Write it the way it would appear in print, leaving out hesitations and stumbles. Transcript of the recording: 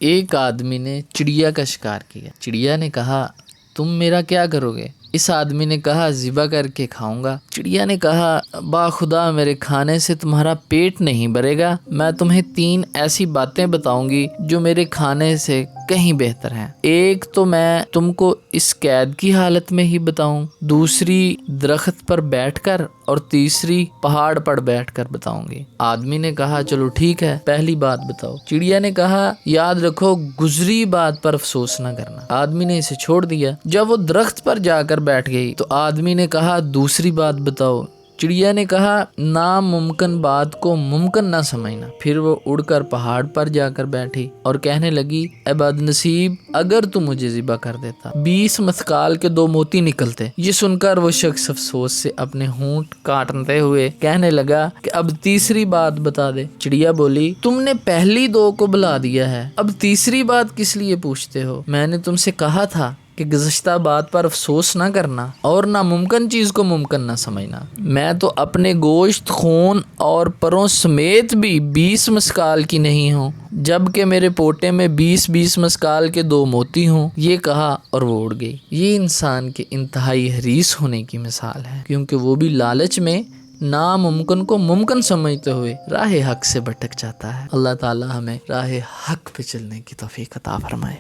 ایک آدمی نے چڑیا کا شکار کیا۔ چڑیا نے کہا تم میرا کیا کرو گے؟ اس آدمی نے کہا ذبح کر کے کھاؤں گا۔ چڑیا نے کہا باخدا میرے کھانے سے تمہارا پیٹ نہیں بھرے گا، میں تمہیں 3 ایسی باتیں بتاؤں گی جو میرے کھانے سے کہیں بہتر ہیں۔ ایک تو میں تم کو اس قید کی حالت میں ہی بتاؤں، دوسری درخت پر بیٹھ کر، اور تیسری پہاڑ پر بیٹھ کر بتاؤں گی۔ آدمی نے کہا چلو ٹھیک ہے، پہلی بات بتاؤ۔ چڑیا نے کہا یاد رکھو گزری بات پر افسوس نہ کرنا۔ آدمی نے اسے چھوڑ دیا۔ جب وہ درخت پر جا کر بیٹھ گئی تو آدمی نے کہا دوسری بات بتاؤ۔ چڑیا نے کہا ناممکن بات کو ممکن نہ سمجھنا۔ پھر وہ اڑ کر پہاڑ پر جا کر بیٹھی اور کہنے لگی اے بد نصیب، اگر تو مجھے ذبح کر دیتا 20 مثقال کے 2 موتی نکلتے۔ یہ سن کر وہ شخص افسوس سے اپنے ہونٹ کاٹتے ہوئے کہنے لگا کہ اب تیسری بات بتا دے۔ چڑیا بولی تم نے پہلی 2 کو بلا دیا ہے، اب تیسری بات کس لیے پوچھتے ہو؟ میں نے تم سے کہا تھا کہ گزشتہ بات پر افسوس نہ کرنا اور ناممکن چیز کو ممکن نہ سمجھنا۔ میں تو اپنے گوشت، خون اور پروں سمیت بھی 20 مثقال کی نہیں ہوں، جبکہ میرے پوٹے میں 20 مثقال کے 2 موتی ہوں۔ یہ کہا اور وہ اڑ گئی۔ یہ انسان کے انتہائی حریص ہونے کی مثال ہے، کیونکہ وہ بھی لالچ میں ناممکن کو ممکن سمجھتے ہوئے راہ حق سے بھٹک جاتا ہے۔ اللہ تعالی ہمیں راہ حق پہ چلنے کی توفیق عطا فرمائے۔